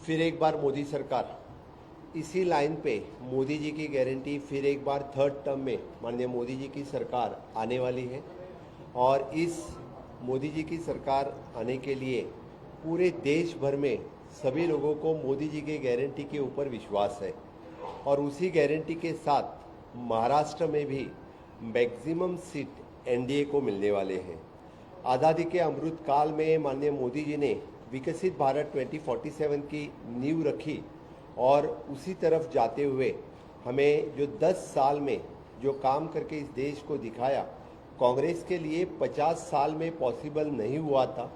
फिर एक बार मोदी सरकार, इसी लाइन पे मोदी जी की गारंटी फिर एक बार थर्ड टर्म में माननीय मोदी जी की सरकार आने वाली है। और इस मोदी जी की सरकार आने के लिए पूरे देश भर में सभी लोगों को मोदी जी की गारंटी के ऊपर विश्वास है। और उसी गारंटी के साथ महाराष्ट्र में भी मैक्सिमम सीट एनडीए को मिलने वाले हैं। आज़ादी के अमृत काल में माननीय मोदी जी ने विकसित भारत 2047 की नींव रखी और उसी तरफ जाते हुए हमें जो 10 साल में जो काम करके इस देश को दिखाया, कांग्रेस के लिए 50 साल में पॉसिबल नहीं हुआ था,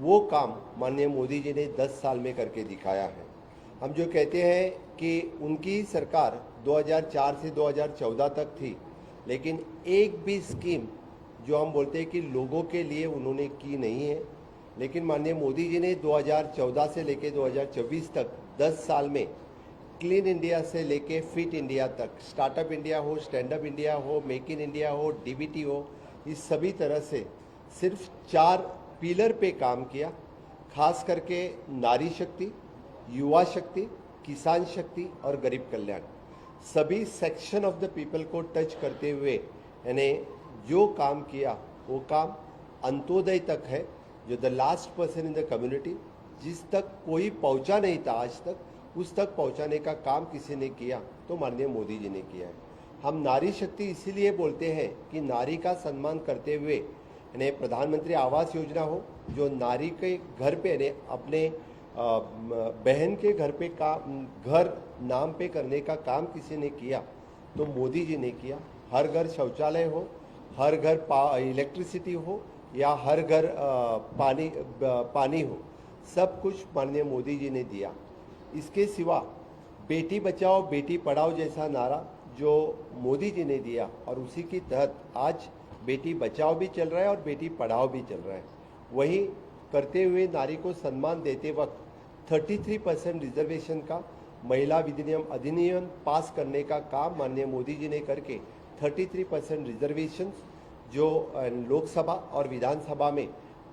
वो काम माननीय मोदी जी ने 10 साल में करके दिखाया है। हम जो कहते हैं कि उनकी सरकार 2004 से 2014 तक थी, लेकिन एक भी स्कीम जो हम बोलते हैं कि लोगों के लिए उन्होंने की नहीं है। लेकिन माननीय मोदी जी ने 2014 से लेकर 2024 तक 10 साल में क्लीन इंडिया से लेके फिट इंडिया तक, स्टार्टअप इंडिया हो, स्टैंड अप इंडिया हो, मेक इन इंडिया हो, डीबीटी हो, इस सभी तरह से सिर्फ 4 पिलर पे काम किया। खास करके नारी शक्ति, युवा शक्ति, किसान शक्ति और गरीब कल्याण, सभी सेक्शन ऑफ द पीपल को टच करते हुए यानी जो काम किया वो काम अंत्योदय तक है, जो the last person in the community, जिस तक कोई पहुंचा नहीं था आज तक, उस तक पहुंचाने का काम किसी ने किया तो माननीय मोदी जी ने किया है। हम नारी शक्ति इसीलिए बोलते हैं कि नारी का सम्मान करते हुए यानी प्रधानमंत्री आवास योजना हो, जो नारी के घर पे यानी अपने बहन के घर पे घर नाम पे करने का काम किसी ने किया तो मोदी जी ने किया। हर घर शौचालय हो, हर घर इलेक्ट्रिसिटी हो या हर घर पानी हो, सब कुछ माननीय मोदी जी ने दिया। इसके सिवा बेटी बचाओ बेटी पढ़ाओ जैसा नारा जो मोदी जी ने दिया और उसी के तहत आज बेटी बचाओ भी चल रहा है और बेटी पढ़ाओ भी चल रहा है। वही करते हुए नारी को सम्मान देते वक्त 33% रिजर्वेशन का महिला अधिनियम पास करने का काम माननीय मोदी जी ने करके 33% रिजर्वेशन जो लोकसभा और विधानसभा में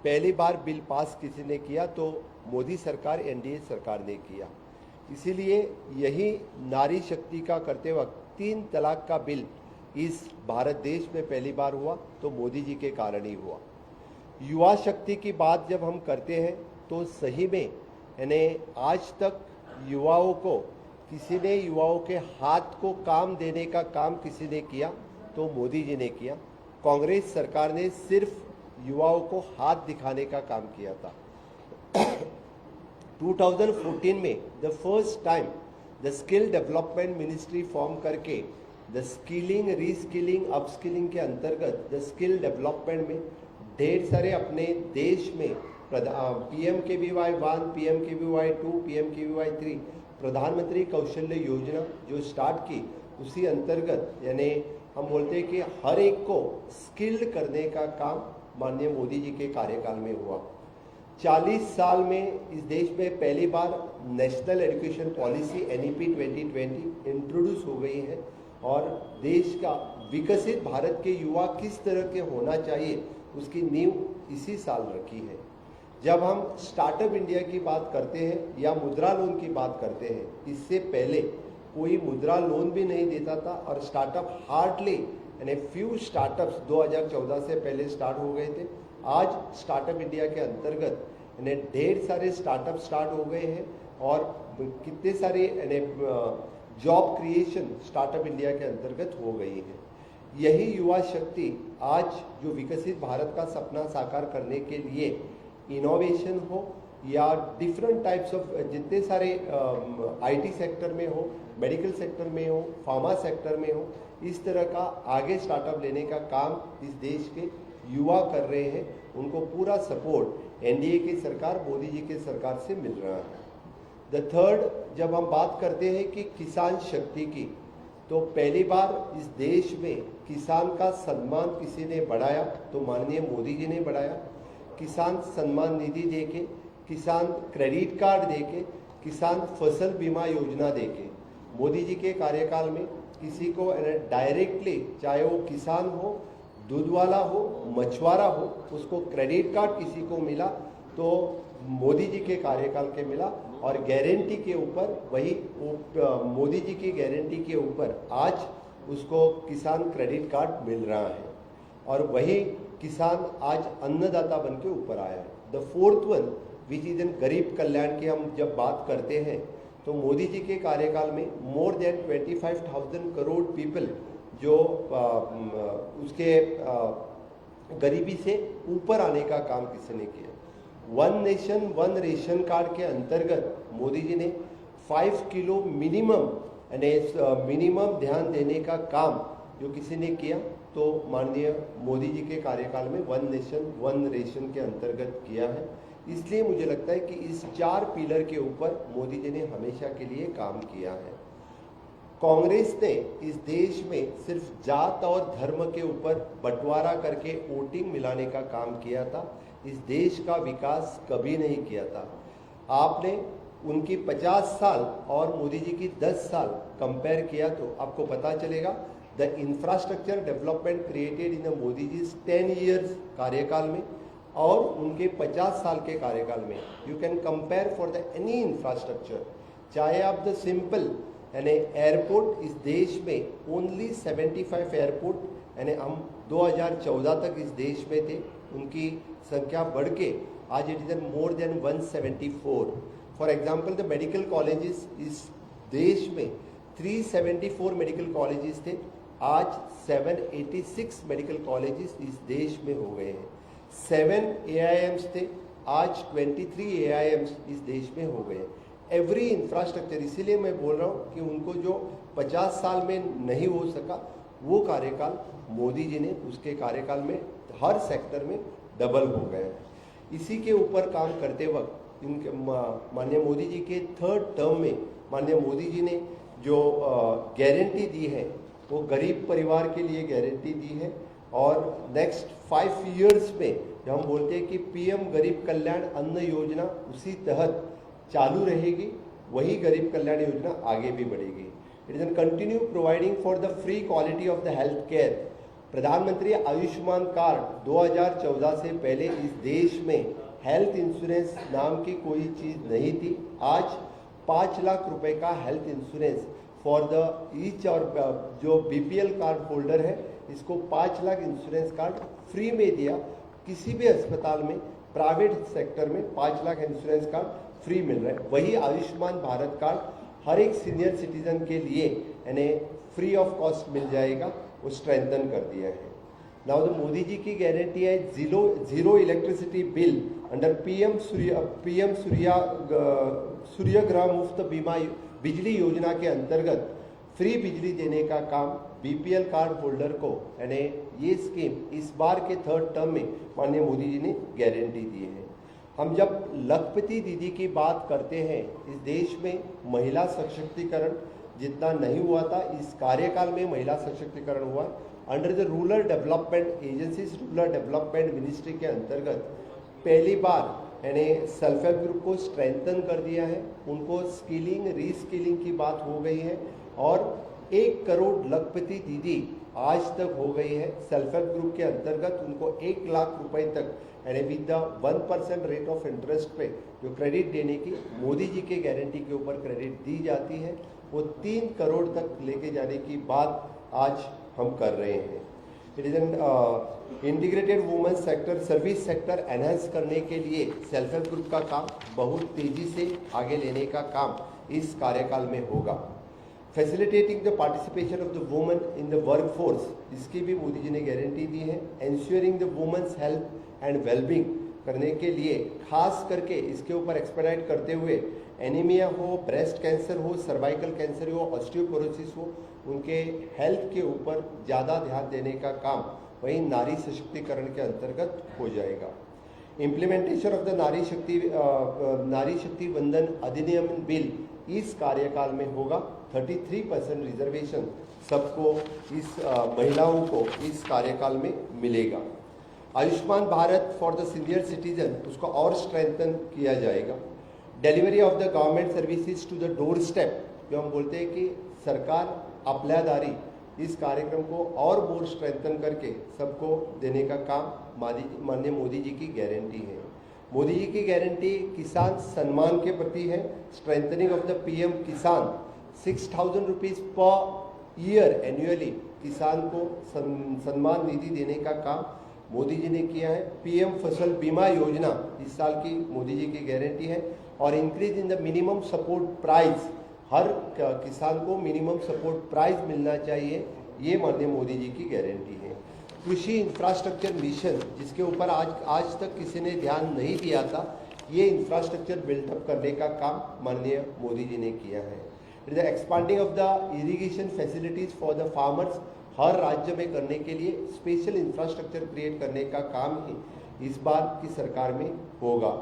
पहली बार बिल पास किसी ने किया तो मोदी सरकार एनडीए सरकार ने किया। इसीलिए यही नारी शक्ति का करते वक्त 3 तलाक का बिल इस भारत देश में पहली बार हुआ तो मोदी जी के कारण ही हुआ। युवा शक्ति की बात जब हम करते हैं तो सही में यानी आज तक युवाओं को किसी ने युवाओं के हाथ को काम देने का काम किसी ने किया तो मोदी जी ने किया। कांग्रेस सरकार ने सिर्फ युवाओं को हाथ दिखाने का काम किया था। 2014 में the first time the skill development ministry form करके द स्किलिंग, रीस्किलिंग, अपस्किलिंग के अंतर्गत द स्किल डेवलपमेंट में ढेर सारे अपने देश में PMKVY 1, PMKVY 2, PMKVY 3 प्रधानमंत्री कौशल्य योजना जो स्टार्ट की, उसी अंतर्गत यानी हम बोलते हैं कि हर एक को स्किल्ड करने का काम माननीय मोदी जी के कार्यकाल में हुआ। 40 साल में इस देश में पहली बार national education policy NEP 2020 introduce हो गई है और देश का विकसित भारत के युवा किस तरह के होना चाहिए उसकी नींव इसी साल रखी है। जब हम स्टार्टअप इंडिया की बात करते हैं या मुद्रा लोन की बात करते हैं, इससे पहले कोई मुद्रा लोन भी नहीं देता था और स्टार्टअप हार्डली यानी फ्यू स्टार्टअप्स 2014 से पहले स्टार्ट हो गए थे। आज स्टार्टअप इंडिया के अंतर्गत यानी ढेर सारे स्टार्टअप स्टार्ट हो गए हैं और कितने सारे यानी जॉब क्रिएशन स्टार्टअप इंडिया के अंतर्गत हो गई है। यही युवा शक्ति आज जो विकसित भारत का सपना साकार करने के लिए इनोवेशन हो या डिफरेंट टाइप्स ऑफ जितने सारे IT सेक्टर में हो, मेडिकल सेक्टर में हो, फार्मा सेक्टर में हो, इस तरह का आगे स्टार्टअप लेने का काम इस देश के युवा कर रहे हैं। उनको पूरा सपोर्ट एनडीए की सरकार, मोदी जी की सरकार से मिल रहा है। द थर्ड, जब हम बात करते हैं कि किसान शक्ति की, तो पहली बार इस देश में किसान का सम्मान किसी ने बढ़ाया तो माननीय मोदी जी ने बढ़ाया। किसान सम्मान निधि देके, किसान क्रेडिट कार्ड देके, किसान फसल बीमा योजना देके मोदी जी के कार्यकाल में किसी को डायरेक्टली, चाहे वो किसान हो, दूध वाला हो, मछुआरा हो, उसको क्रेडिट कार्ड किसी को मिला तो मोदी जी के कार्यकाल के मिला और गारंटी के ऊपर वही मोदी जी की गारंटी के ऊपर आज उसको किसान क्रेडिट कार्ड मिल रहा है और वही किसान आज अन्नदाता बन के ऊपर आया है। The fourth one which is an गरीब कल्याण की हम जब बात करते हैं तो मोदी जी के कार्यकाल में मोर देन 25,000 करोड़ पीपल जो उसके गरीबी से ऊपर आने का काम किसने किया। One nation one ration card के अंतर्गत मोदी जी ने 5 किलो मिनिमम मिनिमम ध्यान देने का काम जो किसी ने किया तो माननीय मोदी जी के कार्यकाल में वन नेशन वन रेशन के अंतर्गत किया है। इसलिए मुझे लगता है कि इस 4 पिलर के ऊपर मोदी जी ने हमेशा के लिए काम किया है। कांग्रेस ने इस देश में सिर्फ जात और धर्म के ऊपर बंटवारा करके वोटिंग मिलाने का काम किया था, इस देश का विकास कभी नहीं किया था। आपने उनकी 50 साल और मोदी जी की 10 साल कंपेयर किया तो आपको पता चलेगा the infrastructure development created in Modi ji 10 years कार्यकाल में और उनके 50 साल के कार्यकाल में you can compare for the any infrastructure, चाहे आप द सिंपल यानी एयरपोर्ट इस देश में ओनली 75 एयरपोर्ट यानी हम 2014 तक इस देश में थे, उनकी संख्या बढ़ के आज it is more than 174। For example the medical colleges इस देश में 374 मेडिकल कॉलेजेस थे, आज 786 मेडिकल कॉलेजेस इस देश में हो गए हैं। 7 AIMs थे, आज 23 AIMs इस देश में हो गए। एवरी इंफ्रास्ट्रक्चर, इसीलिए मैं बोल रहा हूँ कि उनको जो 50 साल में नहीं हो सका वो कार्यकाल मोदी जी ने उसके कार्यकाल में हर सेक्टर में डबल हो गए। इसी के ऊपर काम करते वक्त इनके माननीय मोदी जी के 3rd टर्म में माननीय मोदी जी ने जो गारंटी दी है वो गरीब परिवार के लिए गारंटी दी है और नेक्स्ट 5 इयर्स में जब हम बोलते हैं कि PM गरीब कल्याण अन्न योजना उसी तहत चालू रहेगी, वही गरीब कल्याण योजना आगे भी बढ़ेगी। It is an continue providing for the free quality of the health care. प्रधानमंत्री आयुष्मान कार्ड 2014 से पहले इस देश में हेल्थ इंश्योरेंस नाम की कोई चीज़ नहीं थी। आज 5 लाख रुपए का health insurance for the each और जो BPL कार्ड होल्डर है इसको 5 लाख इंश्योरेंस कार्ड फ्री में दिया। किसी भी अस्पताल में प्राइवेट सेक्टर में 5 लाख इंश्योरेंस कार्ड फ्री मिल रहा है। वही आयुष्मान भारत कार्ड हर एक सीनियर सिटीजन के लिए यानी फ्री ऑफ कॉस्ट मिल जाएगा, वो स्ट्रेंथन कर दिया है। नाउ द मोदी जी की गारंटी है zero electricity bill under PM सूर्यग्रह मुफ्त बीमा बिजली योजना के अंतर्गत फ्री बिजली देने का काम BPL कार्ड होल्डर को यानी ये स्कीम इस बार के 3rd टर्म में माननीय मोदी जी ने गारंटी दी है। हम जब लखपति दीदी की बात करते हैं, इस देश में महिला सशक्तिकरण जितना नहीं हुआ था इस कार्यकाल में महिला सशक्तिकरण हुआ। Under the rural development agencies rural development ministry के अंतर्गत पहली बार यानी सेल्फ हेल्प ग्रुप को स्ट्रेंथन कर दिया है, उनको स्किलिंग रीस्किलिंग की बात हो गई है और 1 करोड़ लखपति दीदी आज तक हो गई है। सेल्फ हेल्प ग्रुप के अंतर्गत उनको 1 लाख रुपए तक यानी with the 1% rate of interest पे जो क्रेडिट देने की मोदी जी के गारंटी के ऊपर क्रेडिट दी जाती है, वो 3 करोड़ तक लेके जाने की बात आज हम कर रहे हैं। It is an integrated women sector service sector enhance करने के लिए सेल्फ हेल्प ग्रुप का काम बहुत तेजी से आगे लेने का काम इस कार्यकाल में होगा। Facilitating the participation of the women in the work force, इसकी भी मोदी जी ने गारंटी दी है। Ensuring the women's health and wellbeing करने के लिए खास करके इसके ऊपर एक्सपेडाइट करते हुए एनीमिया हो, ब्रेस्ट कैंसर हो, सर्वाइकल कैंसर हो, ऑस्टियोपोरोसिस हो, उनके हेल्थ के ऊपर ज़्यादा ध्यान देने का काम वही नारी सशक्तिकरण के अंतर्गत हो जाएगा। इम्प्लीमेंटेशन ऑफ द नारी शक्ति वंदन अधिनियम बिल इस कार्यकाल में होगा। 33% रिजर्वेशन सबको इस महिलाओं को इस कार्यकाल में मिलेगा। Ayushman Bharat for the senior citizen उसको और स्ट्रेंथन किया जाएगा। Delivery of the government services to the door step, जो हम बोलते हैं कि सरकार अपलादारी, इस कार्यक्रम को और मोर स्ट्रेंथन करके सबको देने का काम माननीय मोदी जी की गारंटी है। मोदी जी की गारंटी किसान सम्मान के प्रति है। स्ट्रेंथनिंग ऑफ द पीएम किसान, 6,000 रुपीज पर ईयर एनुअली किसान को सम्मान निधि देने का काम मोदी जी ने किया है। पीएम फसल बीमा योजना इस साल की मोदी जी की गारंटी है। और increase in the minimum support price, हर किसान को मिनिमम सपोर्ट प्राइस मिलना चाहिए, ये माननीय मोदी जी की गारंटी है। कृषि इंफ्रास्ट्रक्चर मिशन, जिसके ऊपर आज तक किसी ने ध्यान नहीं दिया था, ये इंफ्रास्ट्रक्चर बिल्डअप करने का काम माननीय मोदी जी ने किया है। It is expanding of the irrigation facilities for the farmers, हर राज्य में करने के लिए स्पेशल इंफ्रास्ट्रक्चर क्रिएट करने का काम ही इस बार की सरकार में होगा।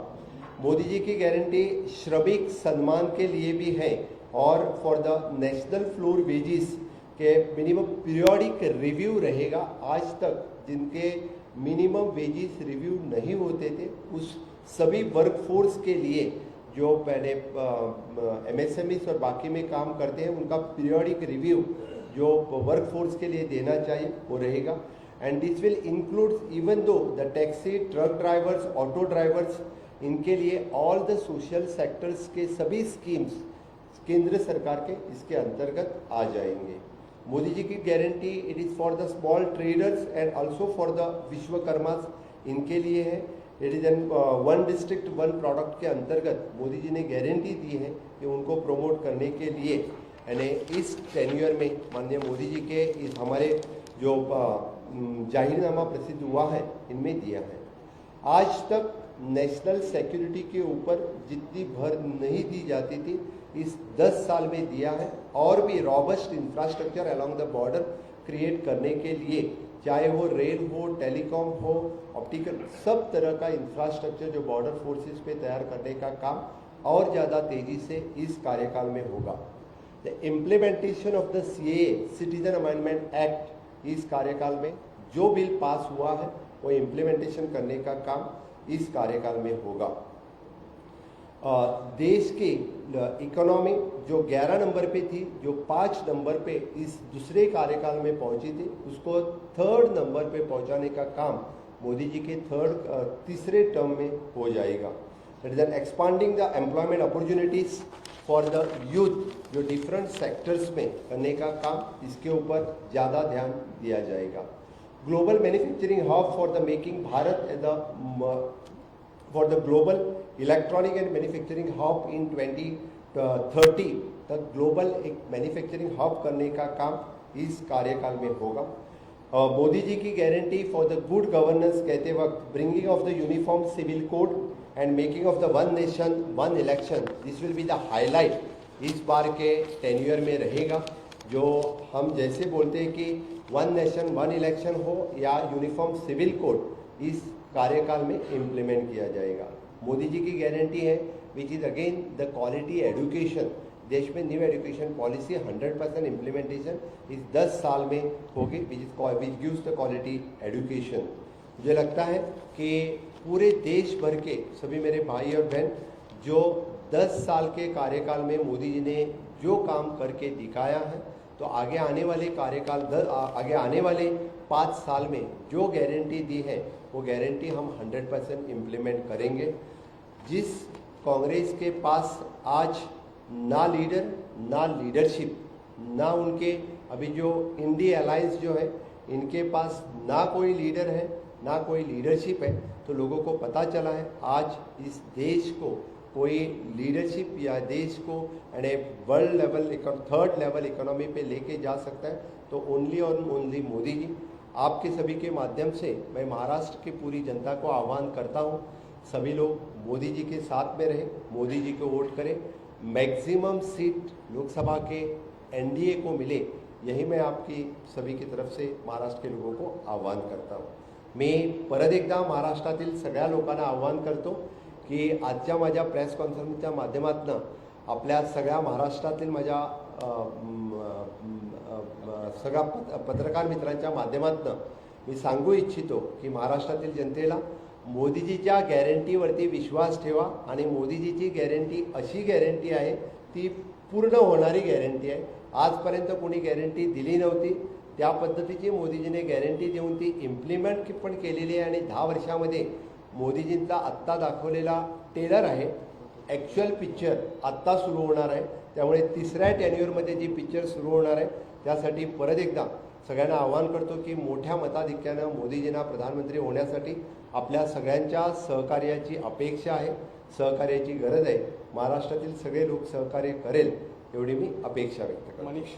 मोदी जी की गारंटी श्रमिक सम्मान के लिए भी है और for the national floor wages के मिनिमम पीरियोडिक रिव्यू रहेगा। आज तक जिनके मिनिमम वेजेस रिव्यू नहीं होते थे, उस सभी वर्कफोर्स के लिए जो पहले एमएसएमईस और बाकी में काम करते हैं, उनका पीरियोडिक रिव्यू जो वर्कफोर्स के लिए देना चाहिए वो रहेगा। And this will include even though the taxi, truck drivers, auto drivers, इनके लिए ऑल द सोशल सेक्टर्स के सभी स्कीम्स केंद्र सरकार के इसके अंतर्गत आ जाएंगे। मोदी जी की guarantee it is for the small traders and also for the Vishwakarmas, इनके लिए है। It is an one district one product के अंतर्गत मोदी जी ने गारंटी दी है कि उनको प्रमोट करने के लिए यानी इस टेन्यूर में माननीय मोदी जी के इस हमारे जो जाहिरनामा प्रसिद्ध हुआ है इनमें दिया है। आज तक नेशनल सिक्योरिटी के ऊपर जितनी भर नहीं दी जाती थी, इस 10 साल में दिया है। और भी robust infrastructure along the border create करने के लिए, चाहे वो रेल हो, टेलीकॉम हो, ऑप्टिकल, सब तरह का इंफ्रास्ट्रक्चर जो बॉर्डर फोर्सेस पे तैयार करने का काम और ज़्यादा तेजी से इस कार्यकाल में होगा। The implementation of the CAA citizen amendment act, इस कार्यकाल में जो बिल पास हुआ है वो इम्प्लीमेंटेशन करने का काम इस कार्यकाल में होगा। देश की इकोनॉमी जो 11 नंबर पे थी, जो 5 नंबर पे इस दूसरे कार्यकाल में पहुंची थी, उसको 3rd नंबर पे पहुंचाने का काम मोदी जी के तीसरे टर्म में हो जाएगा। That is expanding the employment opportunities for the youth, जो डिफरेंट सेक्टर्स में करने का काम, इसके ऊपर ज़्यादा ध्यान दिया जाएगा। Global manufacturing hub for the making Bharat as the for the global electronic and manufacturing hub in 2030 तक ग्लोबल एक मैन्युफैक्चरिंग हब करने का काम इस कार्यकाल में होगा। मोदी जी की guarantee for the good governance कहते वक्त bringing of the uniform civil code and making of the one nation one election, this will be the highlight इस बार के टेन्यूर में रहेगा। जो हम जैसे बोलते हैं कि वन नेशन वन इलेक्शन हो या यूनिफॉर्म सिविल कोड, इस कार्यकाल में इम्प्लीमेंट किया जाएगा। मोदी जी की गारंटी है which is again the quality education, देश में न्यू एजुकेशन पॉलिसी 100% इम्प्लीमेंटेशन इस 10 साल में होगी, which gives the quality education. मुझे लगता है कि पूरे देश भर के सभी मेरे भाई और बहन जो 10 साल के कार्यकाल में मोदी जी ने जो काम करके दिखाया है, तो आगे आने वाले कार्यकाल आगे आने वाले 5 साल में जो गारंटी दी है वो गारंटी हम 100% इम्प्लीमेंट करेंगे। जिस कांग्रेस के पास आज ना लीडर ना लीडरशिप, ना उनके अभी जो इंडिया अलायंस जो है इनके पास ना कोई लीडर है ना कोई लीडरशिप है, तो लोगों को पता चला है आज इस देश को कोई लीडरशिप या देश को world level 3rd level economy पे लेके जा सकता है तो ओनली और ओनली मोदी जी। आपके सभी के माध्यम से मैं महाराष्ट्र की पूरी जनता को आह्वान करता हूँ, सभी लोग मोदी जी के साथ में रहे, मोदी जी को वोट करें, मैक्सिमम सीट लोकसभा के एनडीए को मिले, यही मैं आपकी सभी की तरफ से महाराष्ट्र के लोगों को आव्हान करता हूँ। मी परत एकदा महाराष्ट्रातील सगळ्या लोकांना आव्हान करतो की आजच्या माझ्या प्रेस कॉन्फरन्सच्या माध्यमातून आपल्या सगळ्या महाराष्ट्रातील माझ्या सगळ्या पत्रकार मित्रांच्या माध्यमातून मी सांगू इच्छितो की महाराष्ट्रातील जनतेला मोदीजीच्या गॅरंटीवरती विश्वास ठेवा आणि मोदीजीची गॅरंटी अशी गॅरंटी आहे ती पूर्ण होणारी गॅरंटी आहे। आजपर्यंत कोणी गॅरंटी दिली नव्हती, त्या पद्धतीची मोदीजीने गॅरंटी देऊन ती इम्प्लिमेंट पण केलेली आहे आणि 10 वर्षामध्ये मोदीजींचा आत्ता दाखवलेला टेलर आहे, ॲक्च्युअल पिक्चर आत्ता सुरू होणार आहे. त्यामुळे तिसऱ्या टेन्युअरमध्ये जी पिक्चर सुरू होणार आहे त्यासाठी परत एकदा सगळ्यांना आवाहन करतो की मोठ्या मताधिक्यानं मोदीजींना प्रधानमंत्री होण्यासाठी आपल्या सगळ्यांच्या सहकार्याची अपेक्षा आहे, सहकार्याची गरज आहे. महाराष्ट्रातील सगळे लोक सहकार्य करेल एवढी मी अपेक्षा व्यक्त करतो. मनीष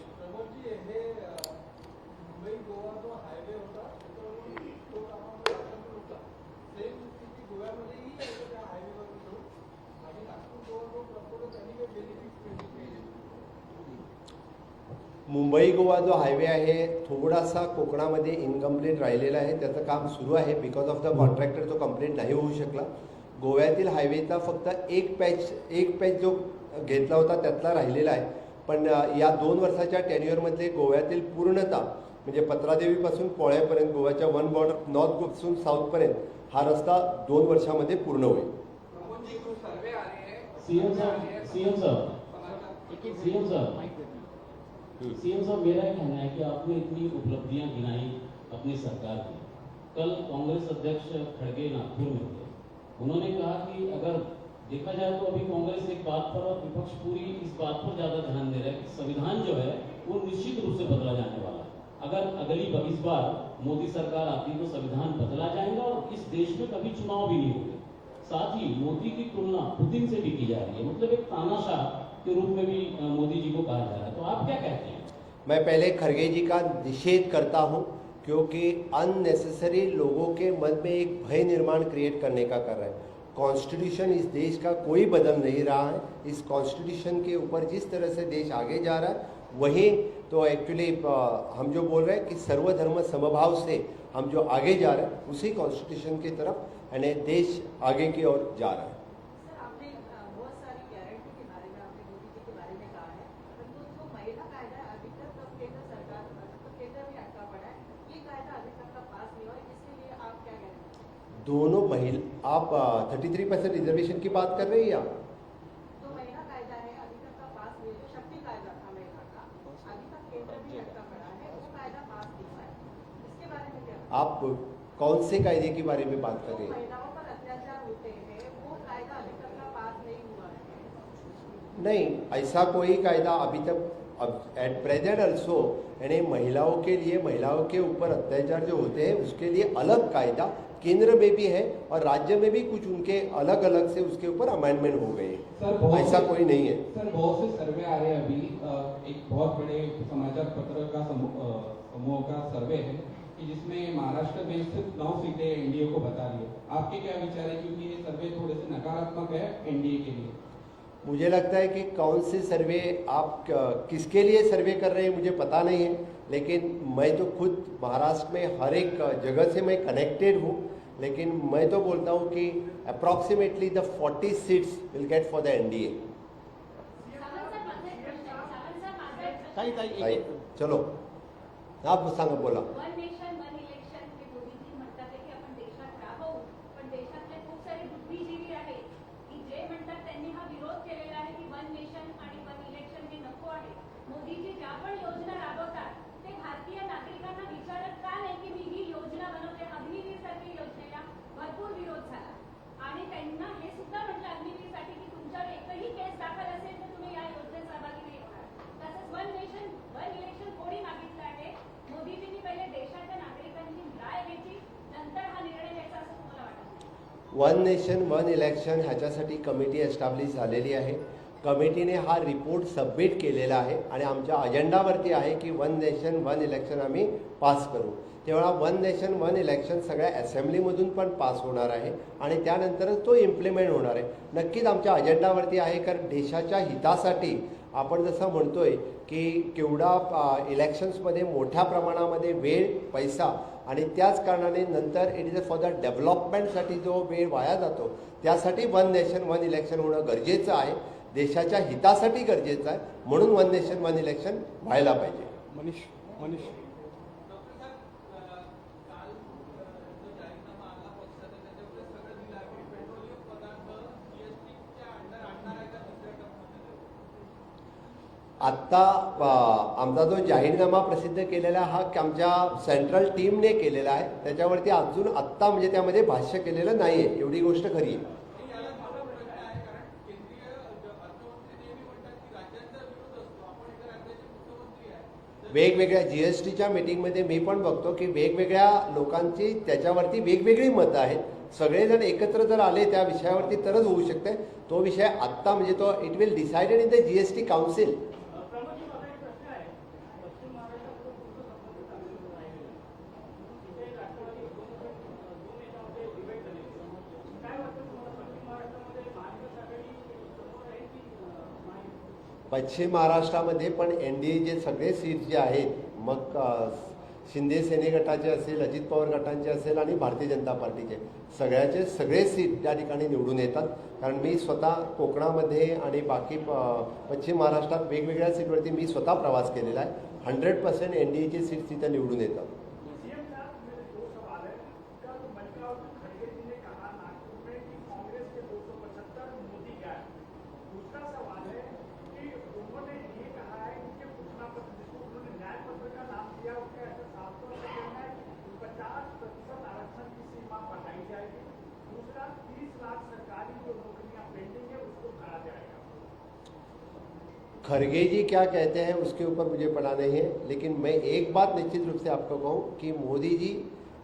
मुंबई गोवा जो हायवे आहे थोडासा कोकणामध्ये इनकम्प्लीट राहिलेला आहे, त्याचं काम सुरू आहे. बिकॉज ऑफ द कॉन्ट्रॅक्टर तो कम्प्लीट नाही होऊ शकला. गोव्यातील हायवेचा फक्त एक पॅच जो घेतला होता त्यातला राहिलेला आहे. पण या 2 वर्षाच्या टेन्युअरमध्ये गोव्यातील पूर्णतः म्हणजे पत्रादेवीपासून पोळ्यापर्यंत गोव्याच्या वन बॉर्डर नॉर्थपासून साऊथपर्यंत हा रस्ता 2 वर्षामध्ये पूर्ण होईल. सीएम साहब मेरा कहना है कि आपने इतनी उपलब्धियां गिनाई अपनी सरकार की. कल कांग्रेस अध्यक्ष खड़गे नागपुर में थे. उन्होंने कहा कि अगर देखा जाए तो अभी कांग्रेस एक बात पर और विपक्ष पूरी इस बात पर ज्यादा ध्यान दे रहा है कि संविधान जो है वो निश्चित रूप से बदला जाने वाला है. अगर इस बार मोदी सरकार आती तो संविधान बदला जाएगा और इस देश में कभी चुनाव भी नहीं होंगे. साथ ही मोदी की तुलना पुतिन से भी की जा रही है, मतलब एक तानाशाह के रूप में भी मोदी जी को कहा जा रहा है. तो आप क्या कहते हैं? मैं पहले खड़गे जी का निषेध करता हूं क्योंकि अननेसेसरी लोगों के मन में एक भय निर्माण क्रिएट करने का कर रहा है. कॉन्स्टिट्यूशन इस देश का कोई बदल नहीं रहा है. इस कॉन्स्टिट्यूशन के ऊपर जिस तरह से देश आगे जा रहा है वही तो एक्चुअली हम जो बोल रहे हैं कि सर्वधर्म समभाव से हम जो आगे जा रहे हैं उसी कॉन्स्टिट्यूशन की तरफ यानी देश आगे की ओर जा रहा है. सर, आपने बहुत सारी गारंटी के बारे में आपने मोदी जी के बारे में कहा है, परंतु जो महिला कायदा है अभी तक केंद्र सरकार केंद्र में अटका पड़ा है. ये कायदा अभी तक का पास नहीं हुआ, इसके लिए आप क्या कहते हैं? दोनों महिला आप 33% रिजर्वेशन की बात कर रही हैं आप? जो महिला कायदा है अभी तक का पास नहीं, जो शक्ति कायदा था महिला का, अभी तक केंद्र में अटका पड़ा है, वो कायदा पास नहीं हुआ है. इसके बारे में क्या? आप कौन से कायदे के बारे में बात कर रही हैं? महिलाओं पर अत्याचार होते हैं वो कायदा अभी तक का पास नहीं हुआ है. नहीं, ऐसा कोई कायदा अभी तक एट प्रेजेंट अल्सो यानी महिलाओं के लिए महिलाओं के ऊपर अत्याचार जो होते हैं उसके लिए अलग कायदा केंद्र में भी है और राज्य में भी कुछ उनके अलग अलग से उसके ऊपर अमेंडमेंट हो गए. ऐसा कोई नहीं है. सर, बहुत से सर्वे आ रहे हैं अभी. एक बहुत बड़े समाचार पत्र का समूह का सर्वे है कि जिसमें महाराष्ट्र में सिर्फ 9 सीटें एनडीए को बता रही है. आपके क्या विचार है, क्योंकि ये सर्वे थोड़े से नकारात्मक है एनडीए के लिए? मुझे लगता है कि कौन से सर्वे आप किसके लिए सर्वे कर रहे हैं मुझे पता नहीं है, लेकिन मैं तो खुद महाराष्ट्र में हर एक जगह से मैं कनेक्टेड हूँ. लेकिन मैं तो बोलता हूँ कि approximately the 40 seats will get for the NDA. चलो आप सांगा बोला. वन नेशन वन इलेक्शन हे मोदीजी म्हणतात की आपण देशात राहू, पण देशातले खूप सारे बुद्धिजीवी आहेत की जे म्हणतात त्यांनी हा विरोध केलेला आहे की वन नेशन आणि वन इलेक्शन हे नको आहे. मोदीजी ज्या पण योजना राबवतात ते भारतीय नागरिकांना विचारत का नाही की मी ही योजना बनवते. अग्निवीरसारखी योजनेला भरपूर विरोध झाला आणि त्यांना हे सुद्धा म्हटलं अग्निवीरसाठी की तुमच्यावर एकही केस दाखल असेल तर तुम्ही या योजनेत सहभागी नाही होणार. तसंच वन नेशन वन इलेक्शन कोणी मागितलं आहे? मोदीजींनी पहिले देशाच्या नागरिकांची राय घेतली, नंतर हा निर्णय घ्यायचा असं तुम्हाला वाटतं? वन नेशन वन इलेक्शन ह्याच्यासाठी कमिटी एस्टॅब्लिश झालेली आहे. कमिटीने हा रिपोर्ट सबमिट केलेला आहे आणि आमच्या अजेंडावरती आहे की वन नेशन वन इलेक्शन आम्ही पास करू. तेव्हा वन नेशन वन इलेक्शन सगळ्या असेंब्लीमधून पण पास होणार आहे आणि त्यानंतरच तो इम्प्लिमेंट होणार आहे. नक्कीच आमच्या अजेंडावरती आहे, कारण देशाच्या हितासाठी आपण जसं म्हणतोय की केवढा इलेक्शन्समध्ये मोठ्या प्रमाणामध्ये वेळ पैसा आणि त्याच कारणाने नंतर इट इज फॉर द डेव्हलपमेंटसाठी जो वेळ वाया जातो त्यासाठी वन नेशन वन इलेक्शन होणं गरजेचं आहे. देशाच्या हितासाठी गरजेचं आहे, म्हणून वन नेशन वन इलेक्शन व्हायला पाहिजे. मनीष आत्ता आमचा जो जाहीरनामा प्रसिद्ध केलेला हा आमच्या सेंट्रल टीमने केलेला आहे, त्याच्यावरती अजून आत्ता म्हणजे त्यामध्ये भाष्य केलेलं नाही आहे, एवढी गोष्ट खरी आहे. वेगवेगळ्या जीएसटीच्या मीटिंगमध्ये मी पण बघतो की वेगवेगळ्या लोकांची त्याच्यावरती वेगवेगळी मतं आहेत. सगळेजण एकत्र जर आले त्या विषयावरती तरच होऊ शकते. तो विषय आत्ता म्हणजे तो it will decided in the GST council. पश्चिम महाराष्ट्रामध्ये पण एनडीएचे सगळे सीट जे आहेत, मग शिंदे सेने गटाचे असेल, अजित पवार गटांचे असेल आणि भारतीय जनता पार्टीचे सगळ्याचे सगळे सीट त्या ठिकाणी निवडून येतात. कारण मी स्वतः कोकणामध्ये आणि बाकी पश्चिम महाराष्ट्रात वेगवेगळ्या सीटवरती मी स्वतः प्रवास केलेला आहे. 100% एनडीएची सीट तिथे निवडून येतात. खरगे जी क्या कहते हैं उसके ऊपर मुझे पता नहीं है, लेकिन मैं एक बात निश्चित रूप से आपको कहूँ कि मोदी जी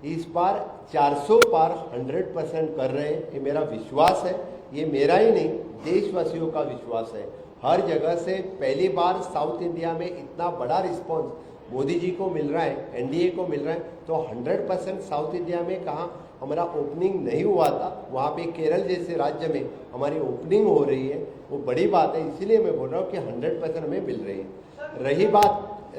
इस बार 400 पार 100% कर रहे हैं. ये मेरा विश्वास है, ये मेरा ही नहीं देशवासियों का विश्वास है. हर जगह से पहली बार साउथ इंडिया में इतना बड़ा रिस्पांस मोदी जी को मिल रहा है, एनडीए को मिल रहा है. तो 100% साउथ इंडिया में कहाँ हमारा ओपनिंग नहीं हुआ था, वहाँ पे केरल जैसे राज्य में हमारी ओपनिंग हो रही है, वो बड़ी बात है. इसीलिए मैं बोल रहा हूँ कि 100% हमें मिल रही है.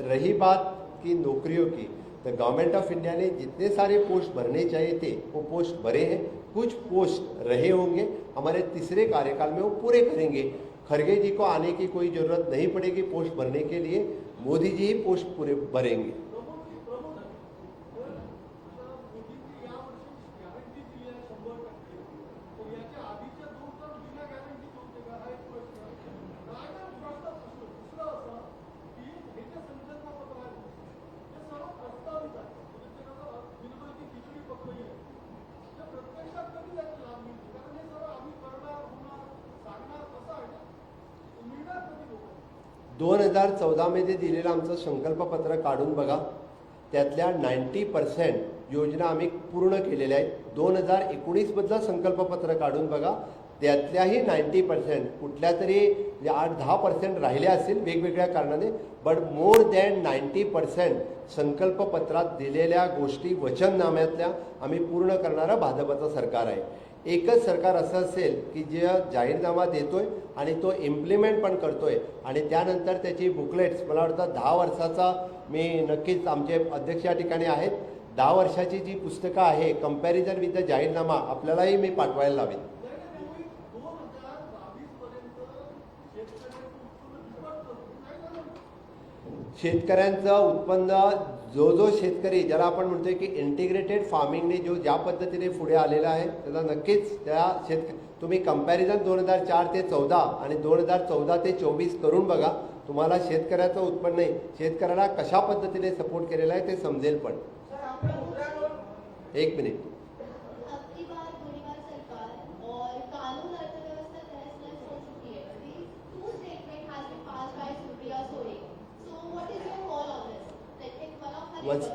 रही बात की नौकरियों की, तो गवर्नमेंट ऑफ इंडिया ने जितने सारे पोस्ट भरने चाहिए थे वो पोस्ट भरे हैं. कुछ पोस्ट रहे होंगे, हमारे तीसरे कार्यकाल में वो पूरे करेंगे. खरगे जी को आने की कोई जरूरत नहीं पड़ेगी पोस्ट भरने के लिए, मोदी जी ही पोस्ट पूरे भरेंगे. दोन 2014 मध्ये दिलेलं आमचं संकल्पपत्र काढून बघा, त्यातल्या 90% योजना आम्ही पूर्ण केलेल्या आहेत. 2019 मधलं संकल्पपत्र काढून बघा, त्यातल्याही 90% कुठल्या तरी 8-10% राहिल्या असतील वेगवेगळ्या कारणाने, बट मोर दॅन 90% संकल्पपत्रात दिलेल्या गोष्टी वचननाम्यातल्या आम्ही पूर्ण करणारं भाजपचं सरकार आहे. एकच सरकार असं असेल की जे जाहीरनामा देतोय आणि तो इम्प्लिमेंट पण करतोय आणि त्यानंतर त्याची बुकलेट्स मला वाटतं 10 वर्षाचा मी नक्कीच आमचे अध्यक्ष या ठिकाणी आहेत, 10 वर्षाची जी पुस्तकं आहे कंपॅरिझन विथ द जाहीरनामा आपल्यालाही मी पाठवायला लावेन. शेतकऱ्यांचं उत्पन्न जो शेतकरी ज्याला आपण म्हणतोय की इंटिग्रेटेड फार्मिंगने ज्या पद्धतीने पुढे आलेला आहे त्याला नक्कीच त्या तुम्ही कंपॅरिझन 2004 ते 14 आणि 2014 ते 24 करून बघा, तुम्हाला शेतकऱ्याचं उत्पन्न नाही, शेतकऱ्याला कशा पद्धतीने सपोर्ट केलेला आहे ते समजेल. पण एक मिनिट,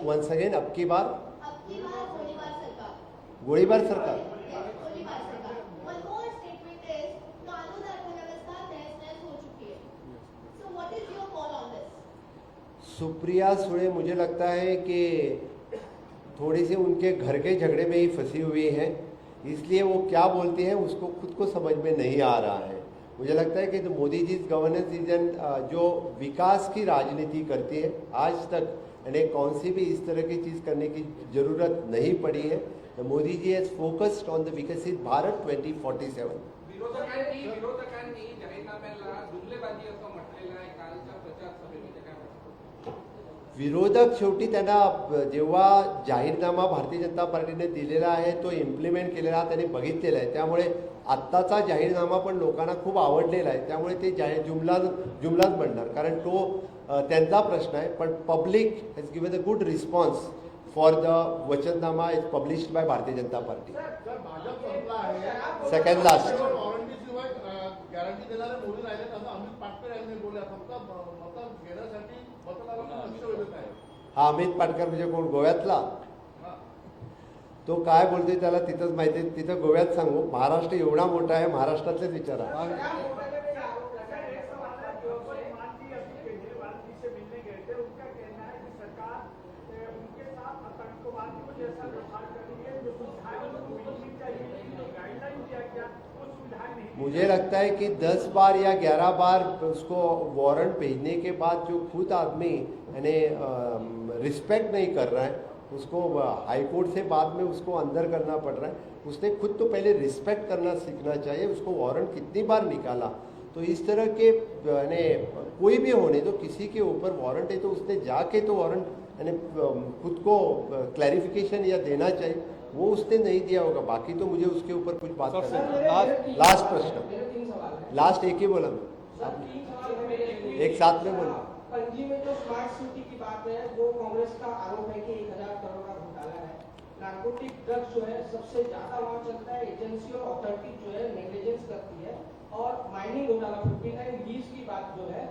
once again अब की बार गोळीबार सरकार. सुप्रिया सुळे मुझे लगता है कि थोड़ी सी उनके घर के झगड़े में ही फंसी हुई है, इसलिए वो क्या बोलती है उसको खुद को समझ में नहीं आ रहा है. मुझे लगता है कि मोदी जी गवर्नेंस रीजन जो विकास की राजनीति करती है आज तक यानी कौन सी भी इस तरह की चीज़ करने की जरूरत नहीं पड़ी है. Modi ji has focused on the विकसित भारत 2047. विरोधकांनी जाहीरनाम्याला जुमलेबाजी असं म्हटलेलं आहे कालच्या प्रचार सभेमध्ये, काय वाटतं? विरोधक शेवटी त्यांना जेव्हा जाहीरनामा भारतीय जनता पार्टीने दिलेला आहे तो इम्प्लिमेंट केलेला त्यांनी बघितलेला आहे, त्यामुळे आत्ताचा जाहीरनामा पण लोकांना खूप आवडलेला आहे, त्यामुळे ते जुमलाच म्हणणार, कारण तो त्यांचा प्रश्न आहे. पण public has given a good response for the Vachannama is published by Bharatiya Janata party. Second last guarantee देणारे मोदी राहिले असं अमित पाटकर यांनी बोलले. फक्त मत घेण्यासाठी मतदारांना लक्ष वेधत आहे. हा अमित पाटकर म्हणजे कोण? गोव्यातला? तो काय बोलतोय त्याला तिथंच माहिती आहे. तिथं गोव्यात सांगू, महाराष्ट्र एवढा मोठा आहे, महाराष्ट्रातलेच विचारा. मुझे लगता है कि 10 बार या 11 बार उसको वारंट भेजने के बाद जो खुद आदमी यानी रिस्पेक्ट नहीं कर रहा है, उसको हाई कोर्ट से बाद में उसको अंदर करना पड़ रहा है. उसने खुद तो पहले रिस्पेक्ट करना सीखना चाहिए. उसको वारंट कितनी बार निकाला. तो इस तरह के यानी कोई भी होने तो किसी के ऊपर वारंट है तो उसने जाके तो वारंट यानी खुद को क्लैरिफिकेशन या देना चाहिए, वो उसने नहीं दिया होगा. बाकी तो मुझे उसके ऊपर कुछ बात करना. लास्ट प्रश्न, लास्ट एक ही बोला मैं, एक साथ में बोला. पणजी में जो स्मार्ट सिटी की बात है, वो कांग्रेस का आरोप है कि 1000 करोड़ का घोटाला है. नार्कोटिक ड्रग्स जो है सबसे ज्यादा वहाँ चलता है. एजेंसी और अथॉरिटी जो है नेग्लिजेंस करती है. और माइनिंग घोटाला 59 लीज की बात जो है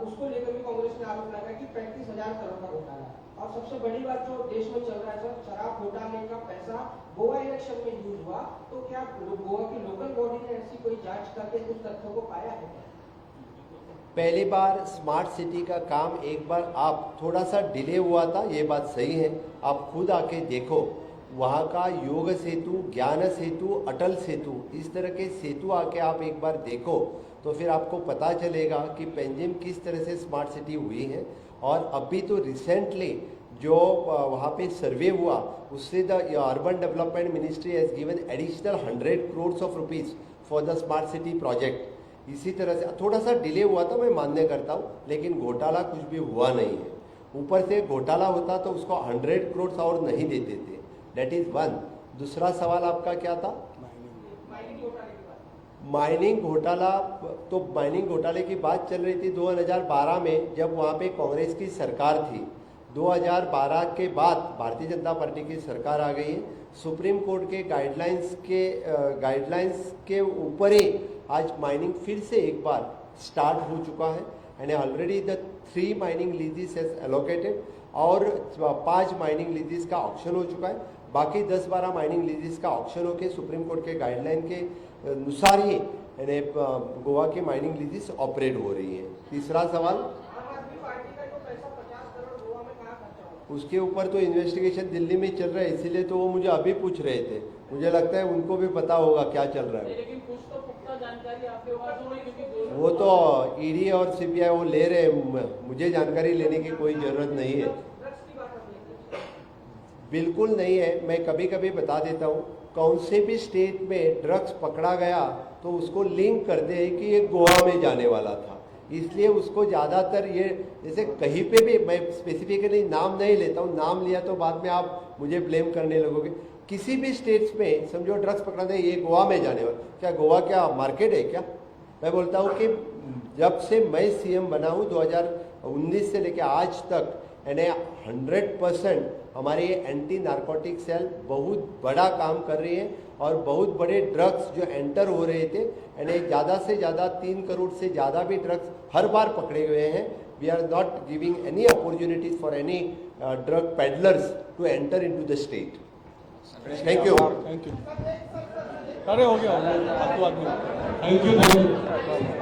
उसको लेकर भी कांग्रेस ने आरोप लगाया कि 35,000 करोड़ का घोटाला है. और सबसे बड़ी बात जो देश में चल रहा है सर, शराब घोटाले का पैसा गोवा इलेक्शन में यूज हुआ. तो क्या गोवा की लोकल बॉडी ने ऐसी कोई जांच करके कुछ तथ्यों को पाया है? पहली बार स्मार्ट सिटी का काम एक बार आप थोड़ा सा डिले हुआ था, ये बात सही है. आप खुद आके देखो, वहाँ का योग सेतु, ज्ञान सेतु, अटल सेतु, इस तरह के सेतु आके आप एक बार देखो तो फिर आपको पता चलेगा कि पंजिम किस तरह से स्मार्ट सिटी हुई है. और अभी तो रिसेंटली जो वहाँ पे सर्वे हुआ, उससे the urban development ministry has given additional 100 crore of rupees for the smart city project. इसी तरह से थोड़ा सा डिले हुआ था, मैं मान्य करता हूँ, लेकिन घोटाला कुछ भी हुआ नहीं है. ऊपर से घोटाला होता तो उसको 100 करोड़ और नहीं देते थे. That is one. दूसरा सवाल आपका क्या था? माइनिंग घोटाला. तो माइनिंग घोटाले की बात चल रही थी 2012 में, जब वहाँ पे कांग्रेस की सरकार थी. 2012 के बाद भारतीय जनता पार्टी की सरकार आ गई है. सुप्रीम कोर्ट के गाइडलाइंस के ऊपर ही आज माइनिंग फिर से एक बार स्टार्ट हो चुका है. And already the 3 mining लीजेस has allocated और 5 माइनिंग लीजेस का ऑक्शन हो चुका है. बाकी 10-12 माइनिंग लीजेस का ऑक्शन होकर सुप्रीम कोर्ट के गाइडलाइन के अनुसार ही यानी गोवा की माइनिंग लीजेस ऑपरेट हो रही है. तीसरा सवाल, उसके ऊपर तो इन्वेस्टिगेशन दिल्ली में चल रहा है, इसीलिए तो वो मुझे अभी पूछ रहे थे. मुझे लगता है उनको भी पता होगा क्या चल रहा है. लेकिन कुछ तो पुख्ता जानकारी आपके पास होगी, क्योंकि वो तो ईडी और सीबीआई वो ले रहे हैं, मुझे जानकारी लेने की कोई जरूरत नहीं है. बिल्कुल नहीं है. मैं कभी कभी बता देता हूँ, कौन से भी स्टेट में ड्रग्स पकड़ा गया तो उसको लिंक करते हैं कि ये गोवा में जाने वाला था, इसलिए उसको ज़्यादातर ये जैसे कहीं पे भी, मैं स्पेसिफिकली नाम नहीं लेता हूँ, नाम लिया तो बाद में आप मुझे ब्लेम करने लगोगे. किसी भी स्टेट्स में समझो ड्रग्स पकड़ाते हैं, ये गोवा में जाने वाला, क्या गोवा क्या मार्केट है क्या? मैं बोलता हूँ कि जब से मैं सीएम बना हूँ 2019 से लेकर आज तक, यानी 100% हमारे एंटी नारकोटिक सेल बहुत बड़ा काम कर रही है. और बहुत बड़े ड्रग्स जो एंटर हो रहे थे, यानी ज़्यादा से ज़्यादा 3 करोड़ से ज़्यादा भी ड्रग्स हर बार पकड़े गए हैं. We are not giving any opportunities for any drug peddlers to enter into the state. Thank you. Thank you. अरे हो गया, फालतू आदमी. Thank you.